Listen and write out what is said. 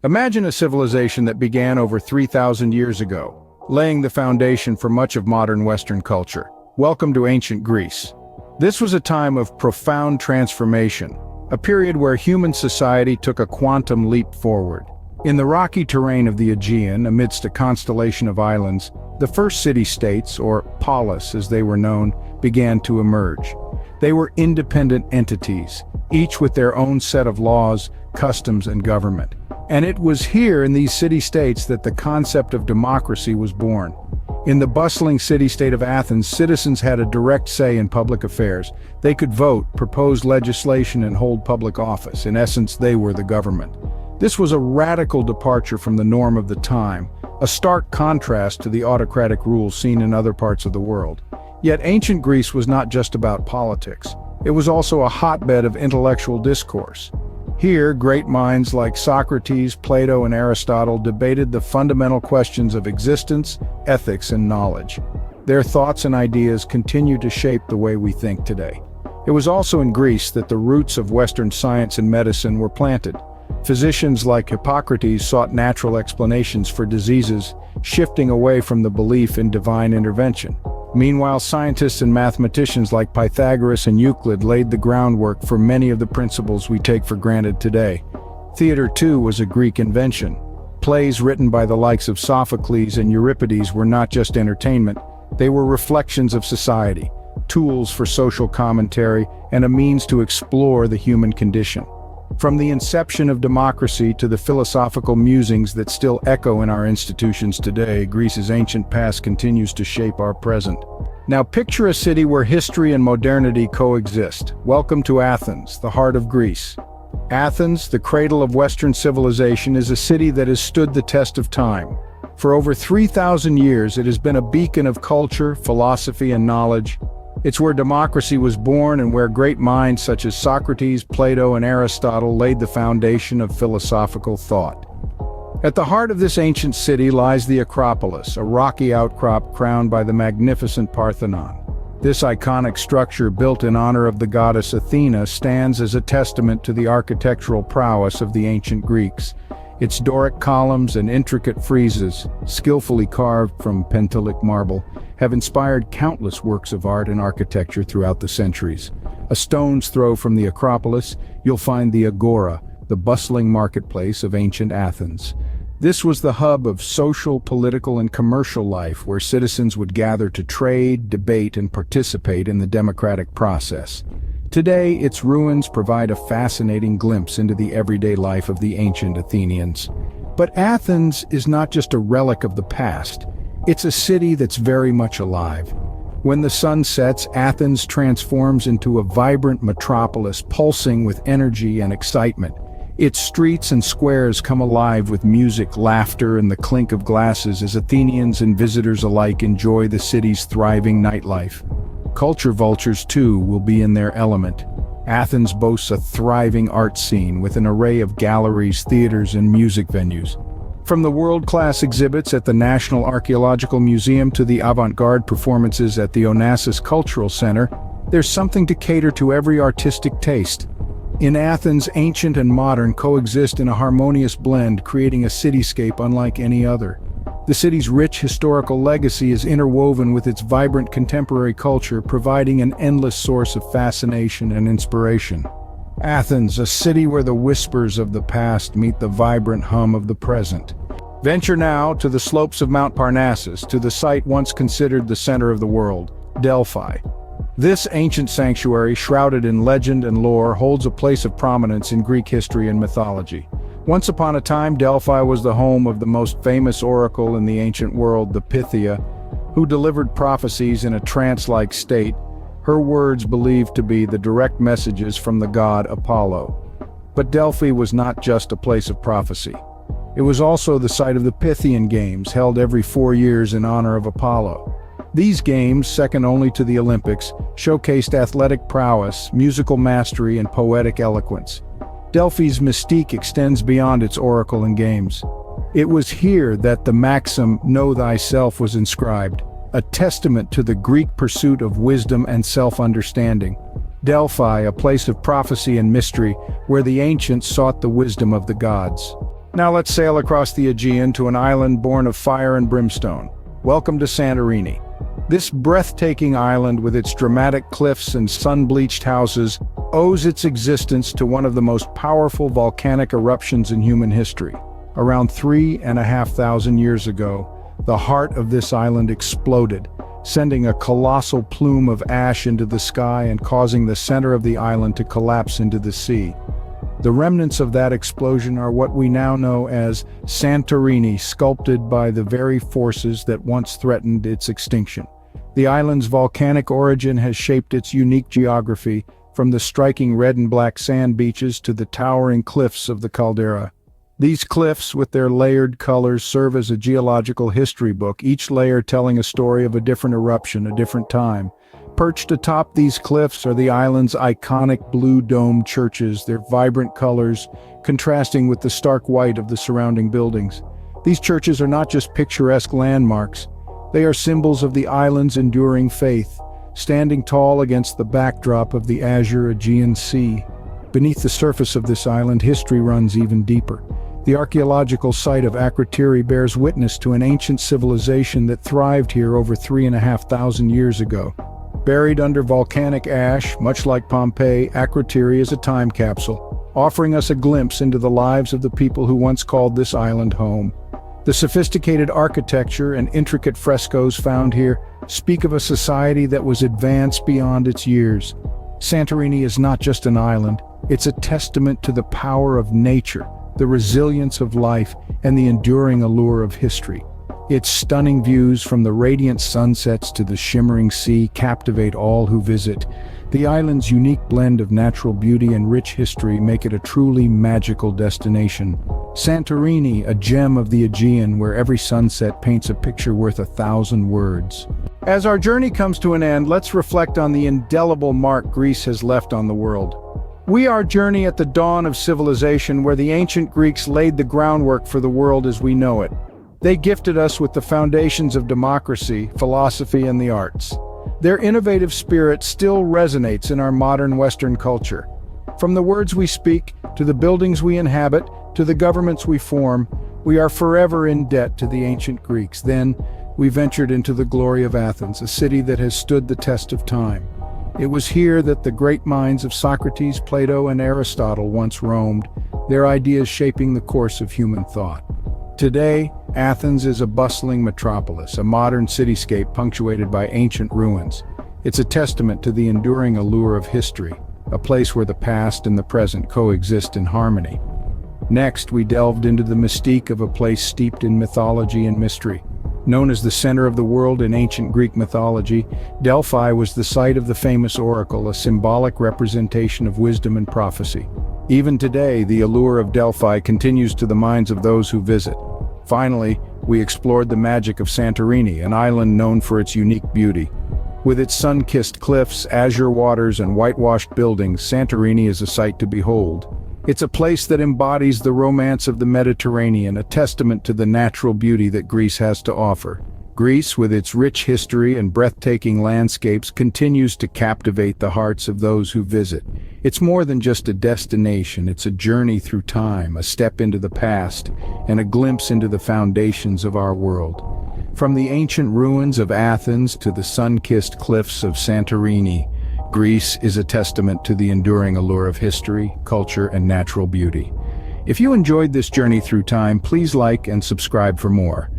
Imagine a civilization that began over 3,000 years ago, laying the foundation for much of modern Western culture. Welcome to ancient Greece. This was a time of profound transformation, a period where human society took a quantum leap forward. In the rocky terrain of the Aegean, amidst a constellation of islands, the first city-states, or polis as they were known, began to emerge. They were independent entities, each with their own set of laws, customs, and government. And it was here in these city-states that the concept of democracy was born. In the bustling city-state of Athens, citizens had a direct say in public affairs. They could vote, propose legislation, and hold public office. In essence, they were the government. This was a radical departure from the norm of the time, a stark contrast to the autocratic rules seen in other parts of the world. Yet ancient Greece was not just about politics. It was also a hotbed of intellectual discourse. Here, great minds like Socrates, Plato, and Aristotle debated the fundamental questions of existence, ethics, and knowledge. Their thoughts and ideas continue to shape the way we think today. It was also in Greece that the roots of Western science and medicine were planted. Physicians like Hippocrates sought natural explanations for diseases, shifting away from the belief in divine intervention. Meanwhile, scientists and mathematicians like Pythagoras and Euclid laid the groundwork for many of the principles we take for granted today. Theater, too, was a Greek invention. Plays written by the likes of Sophocles and Euripides were not just entertainment, they were reflections of society, tools for social commentary, and a means to explore the human condition. From the inception of democracy to the philosophical musings that still echo in our institutions today, Greece's ancient past continues to shape our present. Now picture a city where history and modernity coexist. Welcome to Athens, the heart of Greece. Athens, the cradle of Western civilization, is a city that has stood the test of time. For over 3,000 years, it has been a beacon of culture, philosophy, and knowledge. It's where democracy was born and where great minds such as Socrates, Plato, and Aristotle laid the foundation of philosophical thought. At the heart of this ancient city lies the Acropolis, a rocky outcrop crowned by the magnificent Parthenon. This iconic structure, built in honor of the goddess Athena, stands as a testament to the architectural prowess of the ancient Greeks. Its Doric columns and intricate friezes, skillfully carved from Pentelic marble, have inspired countless works of art and architecture throughout the centuries. A stone's throw from the Acropolis, you'll find the Agora, the bustling marketplace of ancient Athens. This was the hub of social, political, and commercial life where citizens would gather to trade, debate, and participate in the democratic process. Today, its ruins provide a fascinating glimpse into the everyday life of the ancient Athenians. But Athens is not just a relic of the past. It's a city that's very much alive. When the sun sets, Athens transforms into a vibrant metropolis pulsing with energy and excitement. Its streets and squares come alive with music, laughter, and the clink of glasses as Athenians and visitors alike enjoy the city's thriving nightlife. Culture vultures, too, will be in their element. Athens boasts a thriving art scene with an array of galleries, theaters, and music venues. From the world-class exhibits at the National Archaeological Museum to the avant-garde performances at the Onassis Cultural Center, there's something to cater to every artistic taste. In Athens, ancient and modern coexist in a harmonious blend, creating a cityscape unlike any other. The city's rich historical legacy is interwoven with its vibrant contemporary culture, providing an endless source of fascination and inspiration. Athens, a city where the whispers of the past meet the vibrant hum of the present. Venture now to the slopes of Mount Parnassus, to the site once considered the center of the world, Delphi. This ancient sanctuary, shrouded in legend and lore, holds a place of prominence in Greek history and mythology. Once upon a time, Delphi was the home of the most famous oracle in the ancient world, the Pythia, who delivered prophecies in a trance-like state, her words believed to be the direct messages from the god Apollo. But Delphi was not just a place of prophecy. It was also the site of the Pythian Games, held every 4 years in honor of Apollo. These games, second only to the Olympics, showcased athletic prowess, musical mastery, and poetic eloquence. Delphi's mystique extends beyond its oracle and games. It was here that the maxim, "Know thyself," was inscribed, a testament to the Greek pursuit of wisdom and self-understanding. Delphi, a place of prophecy and mystery, where the ancients sought the wisdom of the gods. Now let's sail across the Aegean to an island born of fire and brimstone. Welcome to Santorini. This breathtaking island with its dramatic cliffs and sun-bleached houses owes its existence to one of the most powerful volcanic eruptions in human history. Around 3,500 years ago, the heart of this island exploded, sending a colossal plume of ash into the sky and causing the center of the island to collapse into the sea. The remnants of that explosion are what we now know as Santorini, sculpted by the very forces that once threatened its extinction. The island's volcanic origin has shaped its unique geography, from the striking red and black sand beaches to the towering cliffs of the caldera. These cliffs, with their layered colors, serve as a geological history book, each layer telling a story of a different eruption, a different time. Perched atop these cliffs are the island's iconic blue dome churches, their vibrant colors contrasting with the stark white of the surrounding buildings. These churches are not just picturesque landmarks, they are symbols of the island's enduring faith, standing tall against the backdrop of the azure Aegean Sea. Beneath the surface of this island, history runs even deeper. The archaeological site of Akrotiri bears witness to an ancient civilization that thrived here over 3,500 years ago. Buried under volcanic ash, much like Pompeii, Akrotiri is a time capsule, offering us a glimpse into the lives of the people who once called this island home. The sophisticated architecture and intricate frescoes found here speak of a society that was advanced beyond its years. Santorini is not just an island, it's a testament to the power of nature, the resilience of life, and the enduring allure of history. Its stunning views from the radiant sunsets to the shimmering sea captivate all who visit. The island's unique blend of natural beauty and rich history make it a truly magical destination. Santorini, a gem of the Aegean where every sunset paints a picture worth 1,000 words. As our journey comes to an end, let's reflect on the indelible mark Greece has left on the world. We are journeying at the dawn of civilization where the ancient Greeks laid the groundwork for the world as we know it. They gifted us with the foundations of democracy, philosophy, and the arts. Their innovative spirit still resonates in our modern Western culture. From the words we speak, to the buildings we inhabit, to the governments we form, we are forever in debt to the ancient Greeks. Then, we ventured into the glory of Athens, a city that has stood the test of time. It was here that the great minds of Socrates, Plato, and Aristotle once roamed, their ideas shaping the course of human thought. Today, Athens is a bustling metropolis, a modern cityscape punctuated by ancient ruins. It's a testament to the enduring allure of history, a place where the past and the present coexist in harmony. Next, we delved into the mystique of a place steeped in mythology and mystery. Known as the center of the world in ancient Greek mythology, Delphi was the site of the famous oracle, a symbolic representation of wisdom and prophecy. Even today, the allure of Delphi continues to the minds of those who visit. Finally, we explored the magic of Santorini, an island known for its unique beauty. With its sun-kissed cliffs, azure waters, and whitewashed buildings, Santorini is a sight to behold. It's a place that embodies the romance of the Mediterranean, a testament to the natural beauty that Greece has to offer. Greece, with its rich history and breathtaking landscapes, continues to captivate the hearts of those who visit. It's more than just a destination, it's a journey through time, a step into the past, and a glimpse into the foundations of our world. From the ancient ruins of Athens to the sun-kissed cliffs of Santorini, Greece is a testament to the enduring allure of history, culture, and natural beauty. If you enjoyed this journey through time, please like and subscribe for more.